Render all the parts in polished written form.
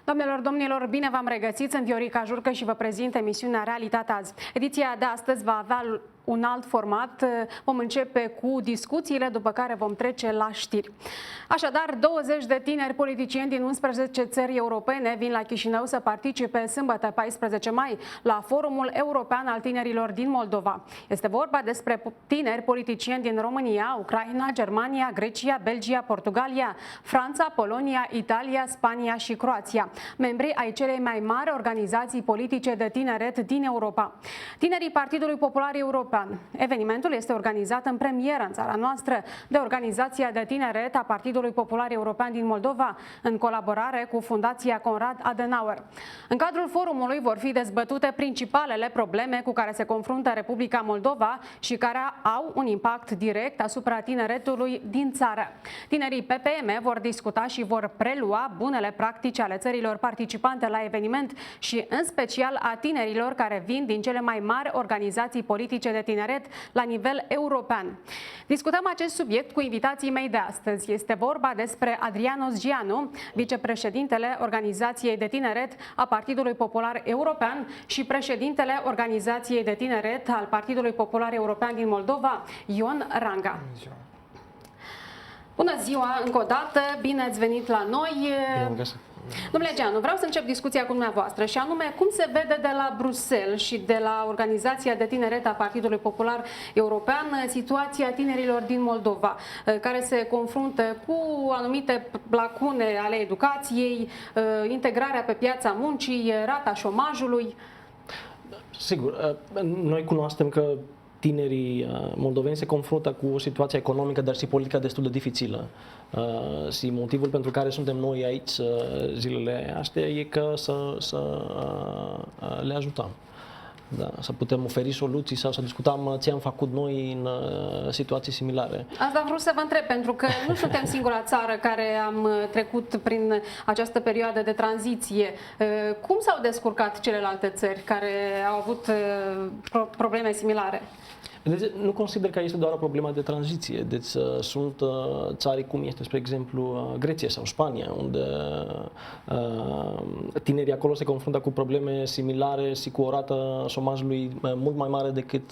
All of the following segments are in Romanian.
Doamnelor, domnilor, bine v-am regăsit. Sunt Viorica Jurcă și vă prezint emisiunea Realitate Azi. Ediția de astăzi va avea un alt format. Vom începe cu discuțiile, după care vom trece la știri. Așadar, 20 de tineri politicieni din 11 țări europene vin la Chișinău să participe sâmbătă 14 mai la Forumul European al Tinerilor din Moldova. Este vorba despre tineri politicieni din România, Ucraina, Germania, Grecia, Belgia, Portugalia, Franța, Polonia, Italia, Spania și Croația, membri ai celei mai mari organizații politice de tineret din Europa. Tinerii Partidului Popular European. Evenimentul este organizat în premieră în țara noastră de Organizația de Tineret a Partidului Popular European din Moldova, în colaborare cu Fundația Konrad Adenauer. În cadrul forumului vor fi dezbătute principalele probleme cu care se confruntă Republica Moldova și care au un impact direct asupra tineretului din țară. Tinerii PPM vor discuta și vor prelua bunele practici ale țărilor participante la eveniment și în special a tinerilor care vin din cele mai mari organizații politice de tineret la nivel european. Discutăm acest subiect cu invitații mei de astăzi. Este vorba despre Adrianos Gianu, vicepreședintele Organizației de Tineret a Partidului Popular European și președintele Organizației de Tineret al Partidului Popular European din Moldova, Ion Ranga. Bună ziua încă o dată, bine ați venit la noi. Domnule Gianu, vreau să încep discuția cu dumneavoastră și anume cum se vede de la Bruxelles și de la Organizația de Tineret a Partidului Popular European situația tinerilor din Moldova, care se confruntă cu anumite lacune ale educației, integrarea pe piața muncii, rata șomajului? Sigur, noi cunoaștem că tinerii moldoveni se confruntă cu o situație economică, dar și politică destul de dificilă. Și motivul pentru care suntem noi aici zilele astea e că să le ajutăm. Da, să putem oferi soluții sau să discutăm ce am făcut noi în situații similare. Asta vreau să vă întreb, pentru că nu suntem singura țară care am trecut prin această perioadă de tranziție. Cum s-au descurcat celelalte țări care au avut probleme similare? Deci, nu consider că este doar o problemă de tranziție. Deci sunt țări cum este, spre exemplu, Grecia sau Spania, unde tinerii acolo se confruntă cu probleme similare și cu o rată șomajului mult mai mare decât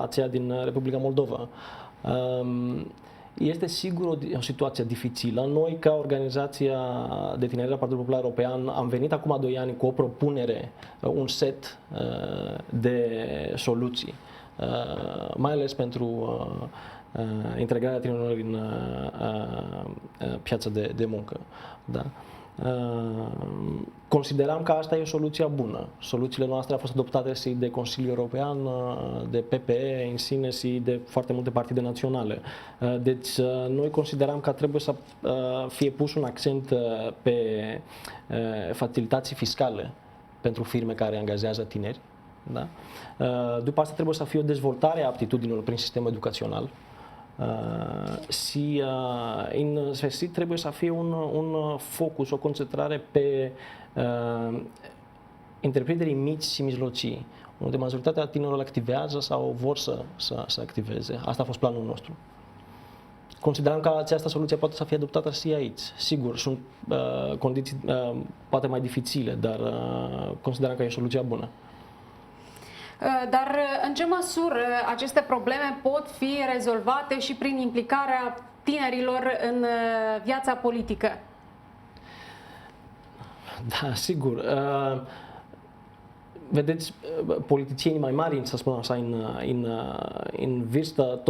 aceea din Republica Moldova. Este sigur o situație dificilă. Noi, ca Organizația de Tineret a Partidului Popular European, am venit acum 2 ani cu o propunere, un set de soluții, mai ales pentru integrarea tinerilor în piața de muncă. Da? Consideram că asta e o soluție bună. Soluțiile noastre au fost adoptate și de Consiliul European, de PPE în sine și de foarte multe partide naționale. Deci noi consideram că trebuie să fie pus un accent pe facilități fiscale pentru firme care angajează tineri. Da? După asta trebuie să fie o dezvoltare a aptitudinilor prin sistemul educațional. Și în sfârșit trebuie să fie un focus, o concentrare pe întreprinderii mici și mijlocii, unde majoritatea tinerilor activează sau vor să activeze. Asta a fost planul nostru. Considerăm că această soluție poate să fie adoptată și aici. Sigur, sunt condiții poate mai dificile, dar considerăm că e o soluție bună. Dar în ce măsură aceste probleme pot fi rezolvate și prin implicarea tinerilor în viața politică? Da, sigur. Vedeți, politicienii mai mari, să spun așa, în vârstă,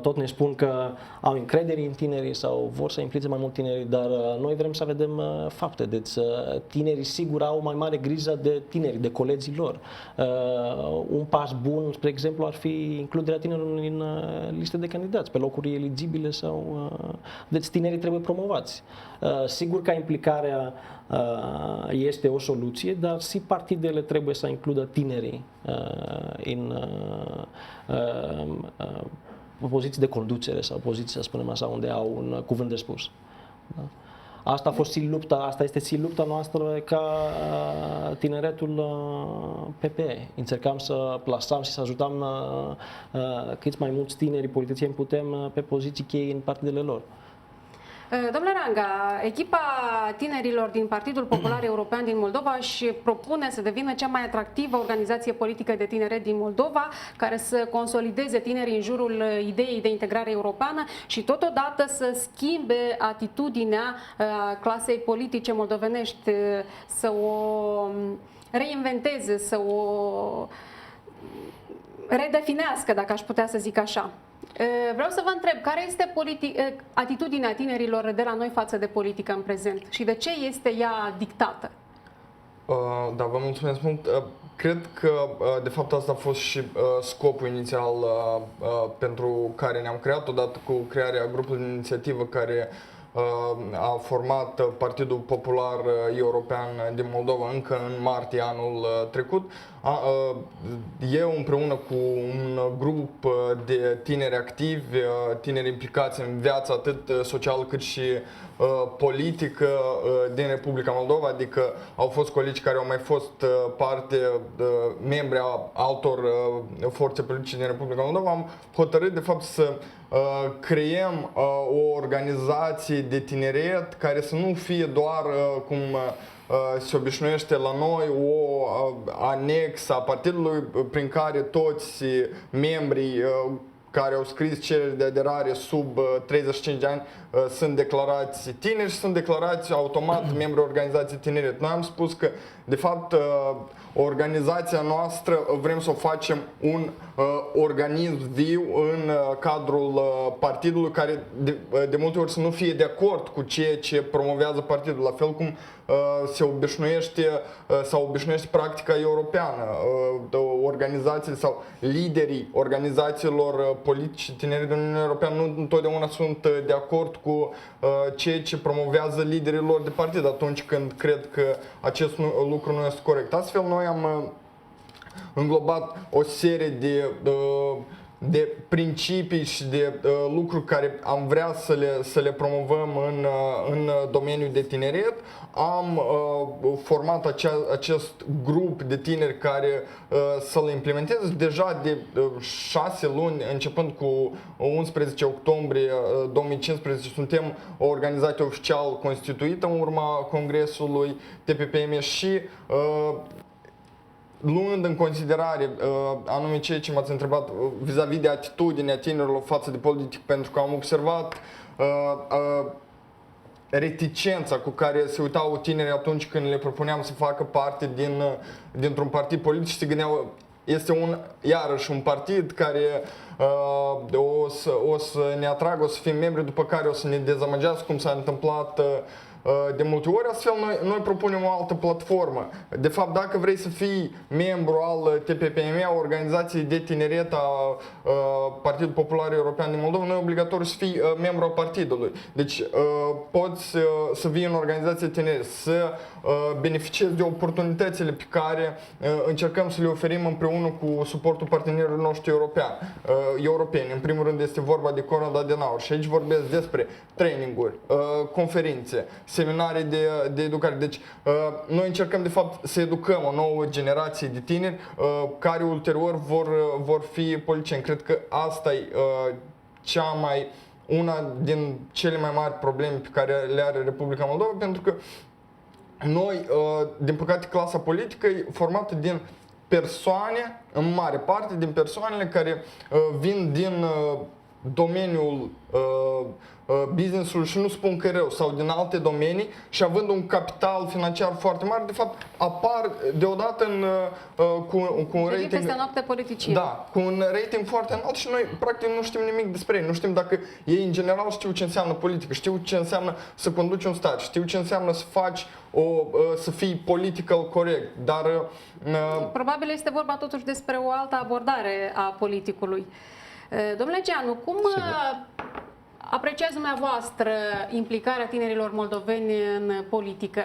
tot ne spun că au încredere în tinerii sau vor să implice mai mult tinerii, dar noi vrem să vedem fapte. Deci tinerii sigur au mai mare grijă de tineri, de colegii lor. Un pas bun, spre exemplu, ar fi includerea tinerilor în liste de candidați, pe locuri eligibile sau... Deci tinerii trebuie promovați. Sigur că implicarea este o soluție, dar și partidele trebuie să includă tinerii în poziții de conducere sau poziții, să spunem așa, unde au un cuvânt de spus. Da? Asta a fost și lupta, asta este și lupta noastră ca tineretul PPE. Încercam să plasăm și să ajutăm cât mai mulți tineri politicieni putem pe poziții cheie în partidele lor. Domnule Ranga, echipa tinerilor din Partidul Popular European din Moldova își propune să devină cea mai atractivă organizație politică de tineret din Moldova, care să consolideze tinerii în jurul ideii de integrare europeană și totodată să schimbe atitudinea clasei politice moldovenești, să o reinventeze, să o redefinească, dacă aș putea să zic așa. Vreau să vă întreb, care este atitudinea tinerilor de la noi față de politică în prezent și de ce este ea dictată? Da, vă mulțumesc mult. Cred că, de fapt, asta a fost și scopul inițial pentru care ne-am creat, odată cu crearea grupului de inițiativă care a format Partidul Popular European din Moldova încă în martie anul trecut. Eu împreună cu un grup de tineri activi, tineri implicați în viața atât socială cât și politică din Republica Moldova, adică au fost colegi care au mai fost membri a altor forțe politice din Republica Moldova, am hotărât de fapt să creăm o organizație de tineret care să nu fie doar cum se obișnuiește la noi o anexă a partidului prin care toți membrii care au scris cereri de aderare sub 35 de ani sunt declarați tineri și sunt declarați automat membri organizației tineret. Noi am spus că, de fapt, organizația noastră vrem să o facem un organism viu în cadrul partidului, care de multe ori să nu fie de acord cu ceea ce promovează partidul, la fel cum se obișnuiește sau obișnuiește practica europeană. Organizațiile sau liderii organizațiilor politice tineri din Uniunea Europeană nu întotdeauna sunt de acord cu ceea ce promovează liderii lor de partid atunci când cred că acest lucru nu este corect. Astfel, noi am înglobat o serie de principii și de lucruri care am vrea să le promovăm în domeniul de tineret. Am format acest grup de tineri care să le implementeze. Deja de 6 luni, începând cu 11 octombrie 2015, suntem o organizație oficial constituită în urma congresului TPPM și luând în considerare anume ceea ce m-ați întrebat vis-a-vis de atitudinea tinerilor față de politic, pentru că am observat reticența cu care se uitau tinerii atunci când le propuneam să facă parte dintr-un partid politic și se gândeau este iarăși un partid care o să ne atragă, o să fim membri, după care o să ne dezamăgească, cum s-a întâmplat de multe ori. Astfel noi propunem o altă platformă. De fapt, dacă vrei să fii membru al TPPM, a organizației de tineret a Partidul Popular European din Moldova, nu e obligatoriu să fii membru al partidului. Deci poți să vii în organizația tineret, să beneficiezi de oportunitățile pe care încercăm să le oferim împreună cu suportul partenerilor noștri europeni. În primul rând este vorba de Konrad Adenauer și aici vorbesc despre traininguri, conferințe, seminarii de educare. Deci noi încercăm de fapt să educăm o nouă generație de tineri care ulterior vor fi politicieni. Cred că asta e una din cele mai mari probleme pe care le are Republica Moldova, pentru că noi, din păcate, clasa politică e formată din persoane, în mare parte din persoanele care vin din domeniul business-ul, și nu spun că e rău, sau din alte domenii, și având un capital financiar foarte mare, de fapt apar deodată cu un rating peste noapte politicieni. Da, cu un rating foarte înalt și noi practic nu știm nimic despre ei. Nu știm dacă ei în general știu ce înseamnă politică, știu ce înseamnă să conduci un stat, știu ce înseamnă să faci să fii political corect, dar probabil este vorba totuși despre o altă abordare a politicului. Domnule Geanu, cum apreciați dumneavoastră implicarea tinerilor moldoveni în politică?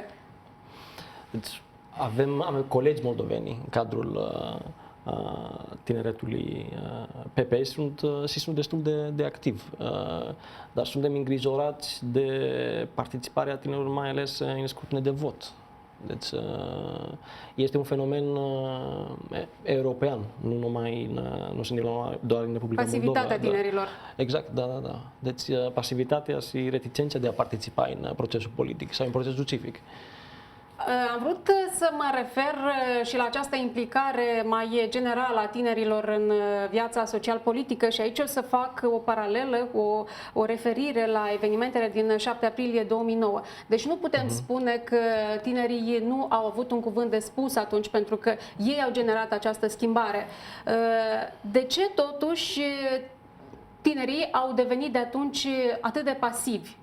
Deci, avem colegi moldoveni în cadrul tineretului PP și sunt destul de activ, dar suntem îngrijorați de participarea tinerilor, mai ales în scrutine de vot. Deci este un fenomen european, nu se întâmplă doar în Republica Moldova. Pasivitatea tinerilor. Exact, da. Deci pasivitatea și reticența de a participa în procesul politic sau în procesul civic. Am vrut să mă refer și la această implicare mai generală a tinerilor în viața social-politică și aici o să fac o paralelă, o referire la evenimentele din 7 aprilie 2009. Deci nu putem spune că tinerii nu au avut un cuvânt de spus atunci pentru că ei au generat această schimbare. De ce totuși tinerii au devenit de atunci atât de pasivi?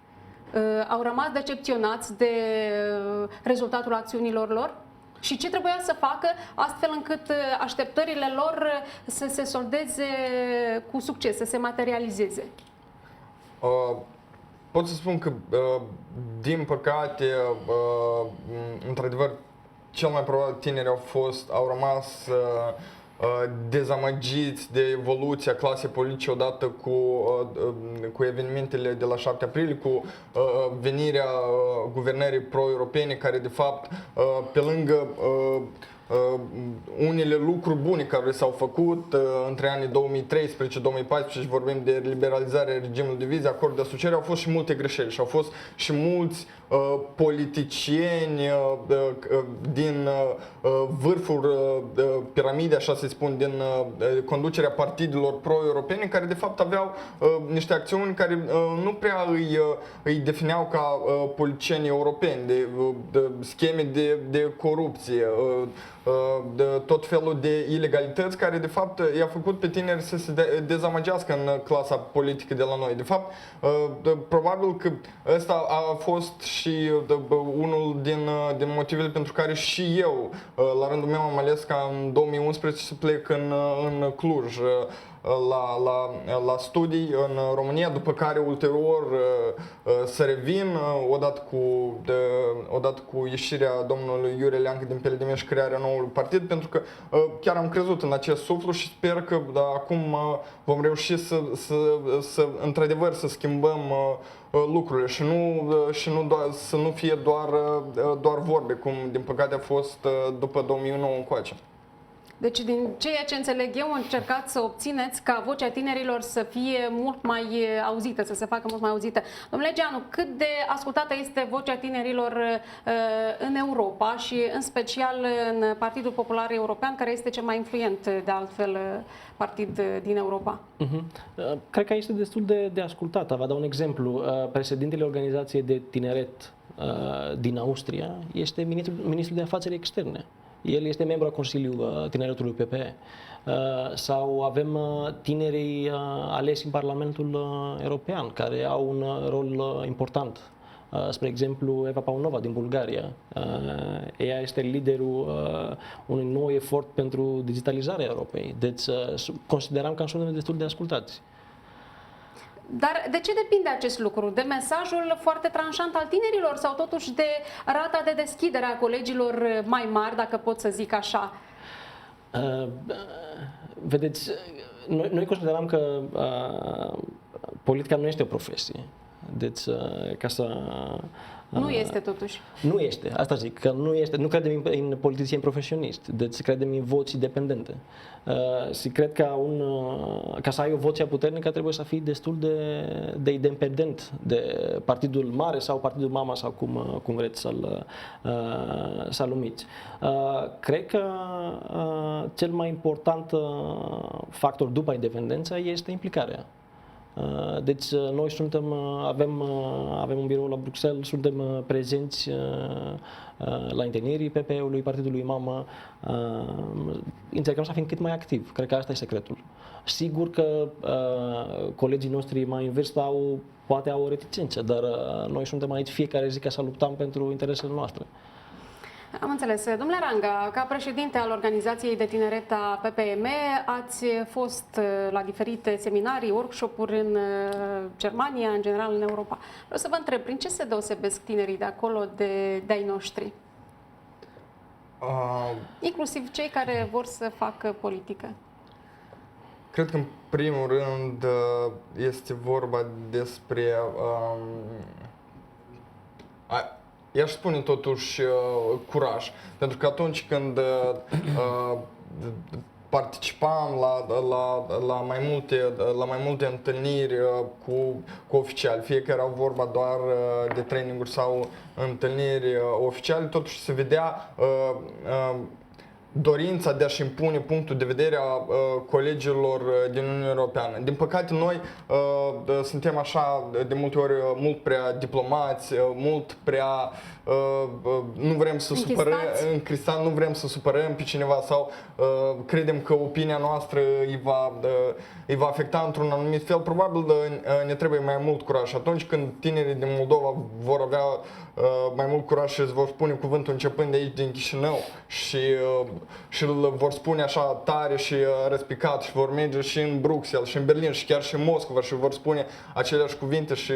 Au rămas decepționați de rezultatul acțiunilor lor? Și ce trebuia să facă astfel încât așteptările lor să se soldeze cu succes, să se materializeze? Pot să spun că, din păcate, într-adevăr, cel mai probabil tinerii au rămas dezamăgiți de evoluția clasei politice odată cu evenimentele de la 7 aprilie, cu venirea guvernării pro-europene care de fapt pe lângă unele lucruri bune care s-au făcut între anii 2013-2014 și vorbim de liberalizarea regimului de vize, acord de asociere, au fost și multe greșeli și au fost și mulți politicieni din vârful piramidei, așa se spun, din conducerea partidelor pro-europene, care de fapt aveau niște acțiuni care nu prea îi defineau ca politicieni europeni, de scheme de corupție, de tot felul de ilegalități care de fapt i-a făcut pe tineri să se dezamăgească în clasa politică de la noi. De fapt, probabil că ăsta a fost și unul din motivele pentru care și eu, la rândul meu, am ales ca în 2011 să plec în Cluj la studii în România, după care ulterior să revin odată cu ieșirea domnului Iurie Leancă din PLDM și crearea noului partid, pentru că chiar am crezut în acest suflu și sper că acum vom reuși să într-adevăr să schimbăm lucrurile și să nu fie doar vorbe, cum din păcate a fost după 2009 încoace. Deci, din ceea ce înțeleg eu, încercați să obțineți ca vocea tinerilor să fie mult mai auzită, să se facă mult mai auzită. Domnule Geanu, cât de ascultată este vocea tinerilor în Europa și în special în Partidul Popular European, care este cel mai influent, de altfel, partid din Europa? Cred că este destul de ascultată. Vă dau un exemplu. Președintele Organizației de Tineret din Austria este ministrul de afaceri externe. El este membru al Consiliului Tineretului PPE. Sau avem tinerii aleși în Parlamentul European, care au un rol important. Spre exemplu, Eva Paunova din Bulgaria. Ea este liderul unui nou efort pentru digitalizarea Europei. Deci considerăm că suntem destul de ascultați. Dar de ce depinde acest lucru? De mesajul foarte tranșant al tinerilor sau totuși de rata de deschidere a colegilor mai mari, dacă pot să zic așa? Vedeți, noi considerăm că politica nu este o profesie. Deci, ca să... Nu este totuși. Nu este, asta zic, că nu este, nu credem în politicieni profesioniști, deci credem în voci independente. Și cred că ca să ai o voce puternică trebuie să fii destul de independent de partidul mare sau partidul mama sau cum vreți să-l numiți. Cred că cel mai important factor după independență este implicarea. Deci noi avem un birou la Bruxelles, suntem prezenți la întâlnirii PP-ului, Partidului Mama, încercăm să fim cât mai activi, cred că asta e secretul. Sigur că colegii noștri mai în vârstă poate au o reticență, dar noi suntem aici fiecare zi ca să luptăm pentru interesele noastre. Am înțeles. Domnule Ranga, ca președinte al Organizației de Tineret a PPM, ați fost la diferite seminarii, workshop-uri în Germania, în general în Europa. Vreau să vă întreb, prin ce se deosebesc tinerii de acolo de ai noștri? Inclusiv cei care vor să facă politică. Cred că în primul rând este vorba despre i-aș spune totuși curaj. Pentru că atunci când participam la mai multe întâlniri cu oficiali, fie că erau vorba doar de traininguri sau întâlniri oficiale, totuși se vedea dorința de a-și impune punctul de vedere a colegilor din Uniunea Europeană. Din păcate, noi suntem așa de multe ori mult prea diplomați, mult prea nu vrem să nu vrem să supărăm pe cineva sau credem că opinia noastră îi va afecta într-un anumit fel. Probabil ne trebuie mai mult curaj. Și atunci când tinerii din Moldova vor avea mai mult curaj și îți vor spune cuvântul începând de aici din Chișinău și îl vor spune așa tare și răspicat și vor merge și în Bruxelles și în Berlin și chiar și în Moscova și vor spune aceleași cuvinte și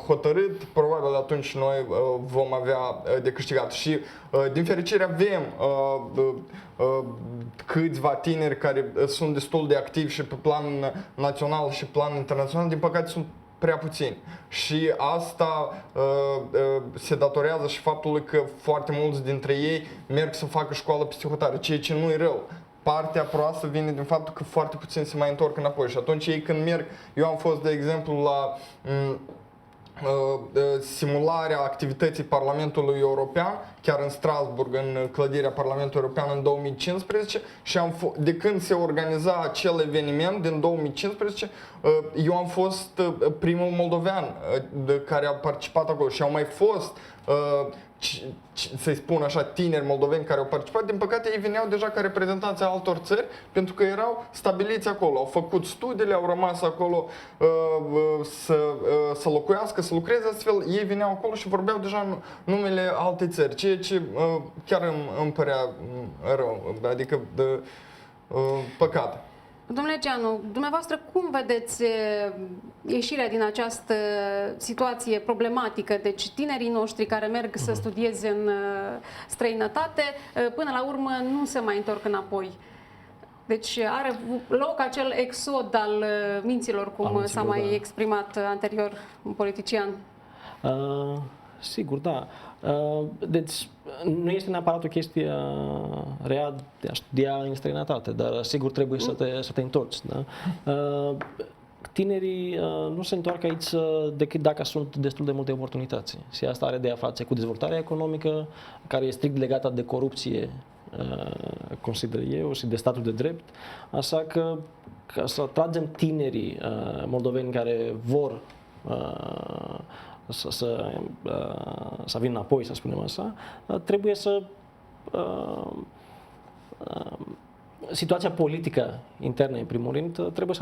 hotărât, probabil atunci noi vom avea de câștigat. Și din fericire avem câțiva tineri care sunt destul de activi și pe plan național și plan internațional, din păcate sunt prea puțini. Și asta se datorează și faptului că foarte mulți dintre ei merg să facă școală psihotare, ceea ce nu e rău. Partea proastă vine din faptul că foarte puțini se mai întorc înapoi și atunci ei când merg, eu am fost de exemplu la simularea activității Parlamentului European, chiar în Strasbourg, în clădirea Parlamentului European în 2015 și de când se organiza acel eveniment din 2015, eu am fost primul moldovean care a participat acolo și au mai fost să-i spun așa, tineri moldoveni care au participat, din păcate ei veneau deja ca reprezentanți ai altor țări pentru că erau stabiliți acolo, au făcut studiile, au rămas acolo să locuiască, să lucreze, astfel ei veneau acolo și vorbeau deja în numele altei țări, ceea ce chiar îmi părea rău, adică păcat. Domnule Geanu, dumneavoastră cum vedeți ieșirea din această situație problematică? Deci tinerii noștri care merg să studieze în străinătate, până la urmă nu se mai întorc înapoi. Deci are loc acel exod al minților, cum s-a mai exprimat anterior un politician. Sigur, da. Deci nu este neapărat o chestie rea de a studia în străinătate, dar sigur trebuie să te întorci. Da? Tinerii nu se întorc aici decât dacă sunt destul de multe oportunități. Și asta are de a face cu dezvoltarea economică, care e strict legată de corupție, consider eu, și de statul de drept. Așa că ca să atragem tinerii moldoveni care vor să vină înapoi, să spunem așa, trebuie să situația politică internă, în primul rând, trebuie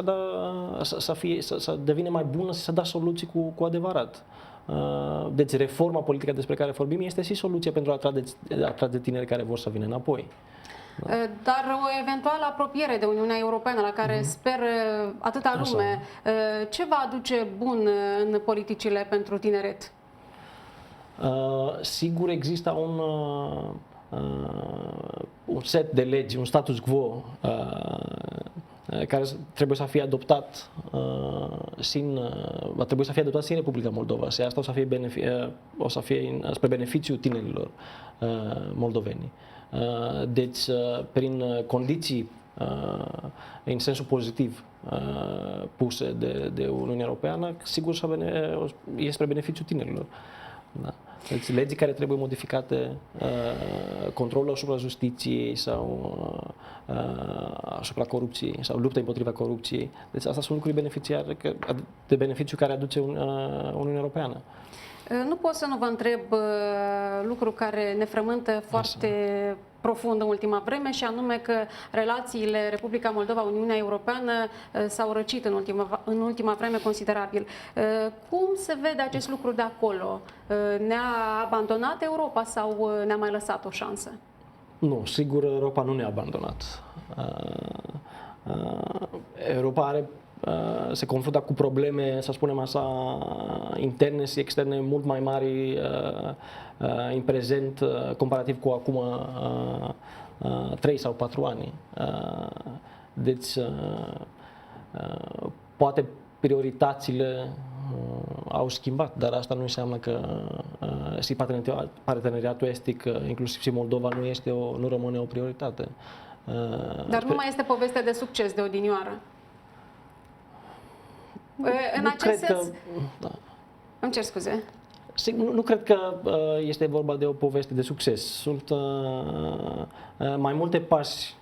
să devină mai bună și să dea soluții cu adevărat. Deci reforma politică despre care vorbim este și soluția pentru a atrage tineri care vor să vină înapoi. Da. Dar o eventuală apropiere de Uniunea Europeană, la care sper atâta lume, ce va aduce bun în politicile pentru tineret? Sigur există un set de legi, un status quo care trebuie să fie adoptat va trebui să fie adoptat și în Republica Moldova și asta o să fie spre beneficiul tinerilor moldoveni. Deci, prin condiții în sensul pozitiv puse de Uniunea Europeană, sigur e spre beneficiul tinerilor. Da. Deci legii care trebuie modificate, controlul asupra justiției sau asupra corupției sau lupta împotriva corupției. Deci asta sunt lucruri de beneficiu care aduce Uniunea Europeană. Nu pot să nu vă întreb lucru care ne frământă foarte profund în ultima vreme, și anume că relațiile Republica Moldova-Uniunea Europeană s-au răcit în ultima vreme considerabil. Cum se vede acest lucru de acolo? Ne-a abandonat Europa sau ne-a mai lăsat o șansă? Nu, sigur Europa nu ne-a abandonat. Europa se confruntă cu probleme, să spunem așa, interne și externe mult mai mari în prezent comparativ cu acum 3 sau 4 ani. Deci, poate prioritățile au schimbat, dar asta nu înseamnă că și parteneriatul estic, inclusiv și Moldova, nu rămâne o prioritate. Dar nu mai este poveste de succes de odinioară. În acest sens... Da. Îmi cer scuze. Nu cred că este vorba de o poveste de succes. Sunt mai multe pași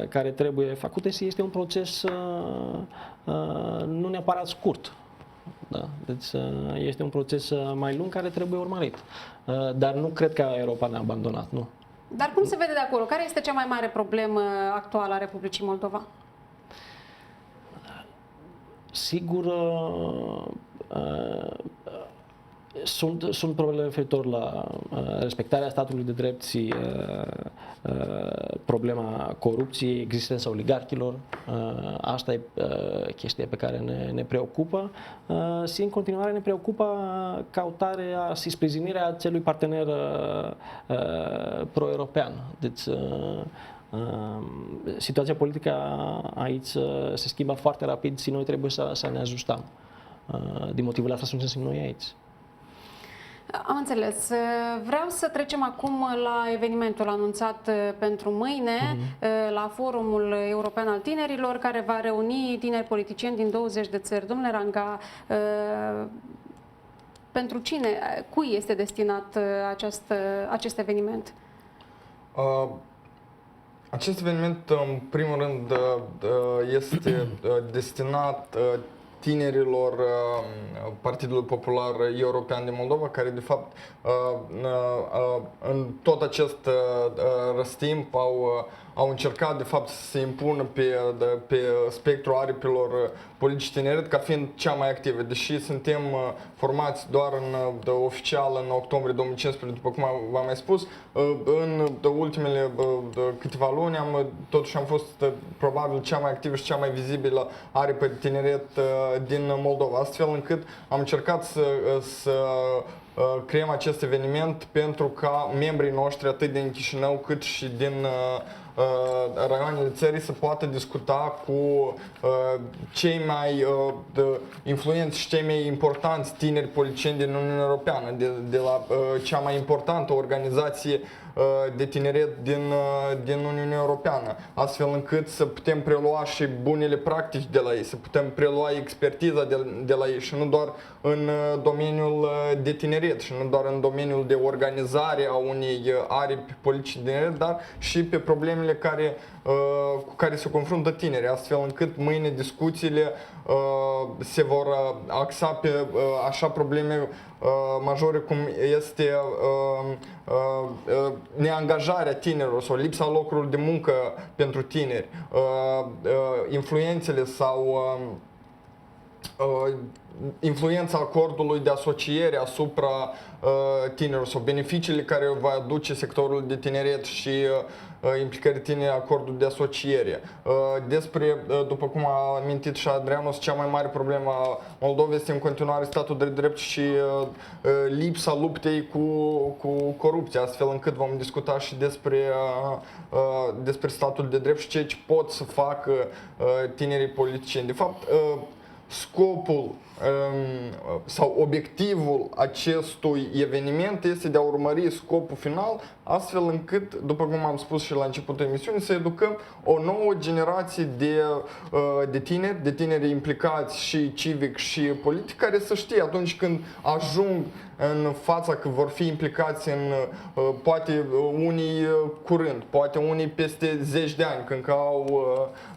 care trebuie făcute și este un proces nu neapărat scurt. Da. Deci este un proces mai lung care trebuie urmărit. Dar nu cred că Europa ne-a abandonat, nu. Dar cum se vede de acolo? Care este cea mai mare problemă actuală a Republicii Moldova? Sigur, sunt probleme referitor la respectarea statului de drept și problema corupției, existența oligarhilor. Asta e chestia pe care ne preocupă și în continuare ne preocupă cautarea și sprijinirea acelui partener pro-european. Deci, situația politică aici se schimbă foarte rapid și noi trebuie să ne ajustăm. Din motivul ăsta suntem și noi aici. Am înțeles. Vreau să trecem acum la evenimentul anunțat pentru mâine, la Forumul European al Tinerilor, care va reuni tineri politicieni din 20 de țări. Domnule Ranga, pentru cine, cui este destinat acest eveniment? Acest eveniment, în primul rând, este destinat tinerilor Partidului Popular European din Moldova, care de fapt în tot acest răstimp au încercat de fapt să se impună pe spectrul aripilor politici tineret ca fiind cea mai activă. Deși suntem formați doar oficial în octombrie 2015, după cum v-am mai spus, în ultimele câteva luni totuși am fost probabil cea mai activă și cea mai vizibilă aripă de tineret din Moldova, astfel încât am încercat să creăm acest eveniment pentru ca membrii noștri, atât din Chișinău cât și din raioanele țării, să poată discuta cu cei mai influenți și cei mai importanți tineri politicieni din Uniunea Europeană, de la cea mai importantă organizație de tineret din Uniunea Europeană, astfel încât să putem prelua și bunele practici de la ei, să putem prelua expertiza de la ei și nu doar în domeniul de tineret și nu doar în domeniul de organizare a unei aripi politici de tineret, dar și pe problemele cu care se confruntă tinerii, astfel încât mâine discuțiile se vor axa pe așa probleme majore cum este neangajarea tinerilor sau lipsa locurilor de muncă pentru tineri, influențele sau influența acordului de asociere asupra tinerilor sau beneficiile care va aduce sectorul de tineret și implicării tineri acordul de asociere. Despre, după cum a amintit și Adrianos, cea mai mare problemă a Moldovei este în continuare statul de drept și lipsa luptei cu corupția, astfel încât vom discuta și despre statul de drept și ce pot să facă tinerii politicieni. De fapt, scopul sau obiectivul acestui eveniment este de a urmări scopul final, astfel încât, după cum am spus și la începutul emisiunii, să educăm o nouă generație de tineri implicați și civic și politic, care să știe atunci când ajung în fața că vor fi implicați în poate unii curând, poate unii peste 10 de ani, când au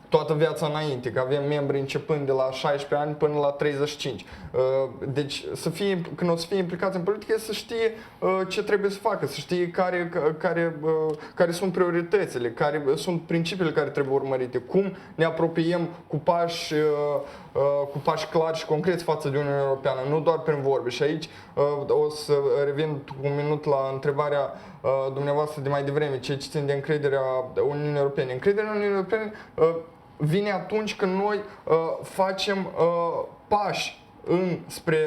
toată viața înainte, că avem membri începând de la 16 ani până la 35. Deci, când o să fie implicați în politică, să știe ce trebuie să facă, să știe care sunt prioritățile, care sunt principiile care trebuie urmărite, cum ne apropiem cu pași clari și concreți față de Uniunea Europeană, nu doar prin vorbe. Și aici o să revin un minut la întrebarea dumneavoastră de mai devreme, ce țin de încrederea Uniunii Europene. Încrederea Uniunii Europene vine atunci când noi facem pași spre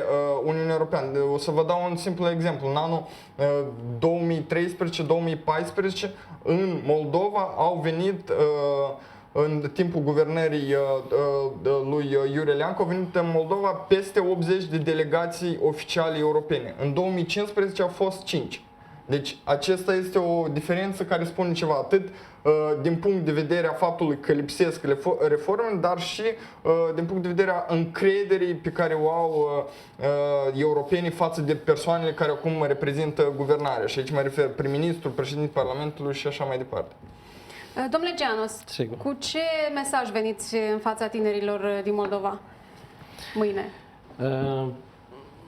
Uniunea Europeană. O să vă dau un simplu exemplu. În anul 2013-2014 în Moldova au venit în timpul guvernării lui Iurie Leancu, au venit în Moldova peste 80 de delegații oficiale europene. În 2015 au fost 5. Deci acesta este o diferență care spune ceva atât din punct de vedere a faptului că lipsesc reforme, dar și din punct de vedere a încrederii pe care o au europenii față de persoanele care acum reprezintă guvernarea. Și aici mă refer prim-ministru, președintele Parlamentului și așa mai departe. Domnule Gianos, Sigur. cu ce mesaj veniți în fața tinerilor din Moldova mâine?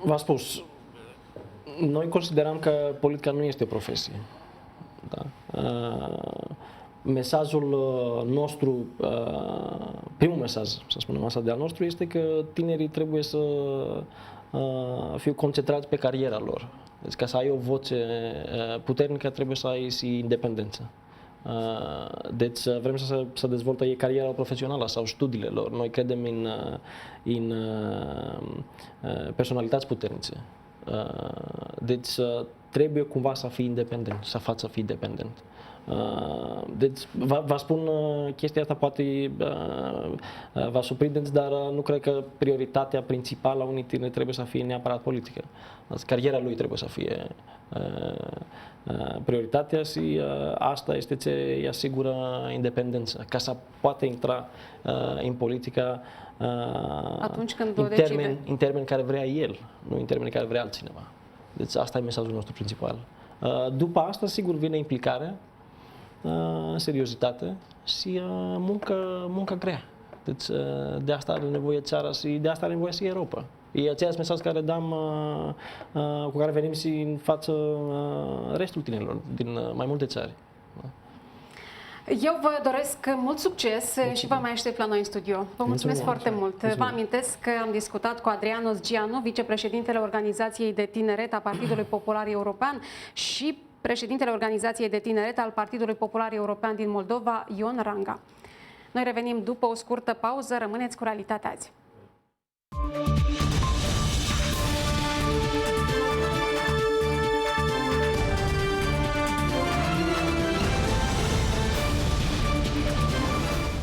V-am spus, noi considerăm că politica nu este o profesie. Da? Mesajul nostru, primul mesaj, să spunem așa, de al nostru, este că tinerii trebuie să fie concentrați pe cariera lor. Deci ca să ai o voce puternică trebuie să ai și independență. Deci vrem să dezvolte ei cariera profesională sau studiile lor. Noi credem în personalități puternice. Deci trebuie cumva să fii independent, să faci să fii independent. Deci vă spun chestia asta poate vă surprindeți, dar nu cred că prioritatea principală a unui tine trebuie să fie neapărat politică. Deci, cariera lui trebuie să fie prioritatea și asta este ce îi asigură independența, ca să poată intra în politică Atunci când o decide. în termeni care vrea el, nu în termeni care vrea altcineva. Deci asta e mesajul nostru principal. După asta, sigur, vine implicarea, seriozitate și muncă grea. Deci de asta are nevoie țara și de asta are nevoie și Europa. E același mesaj care dăm, cu care venim și în față restul tinerilor din mai multe țări. Eu vă doresc mult succes și vă mai aștept la noi în studio. Vă mulțumesc foarte mult. Vă amintesc că am discutat cu Adrianos Gianu, vicepreședintele Organizației de Tineret a Partidului Popular European și președintele Organizației de Tineret al Partidului Popular European din Moldova, Ion Ranga. Noi revenim după o scurtă pauză. Rămâneți cu Realitatea azi.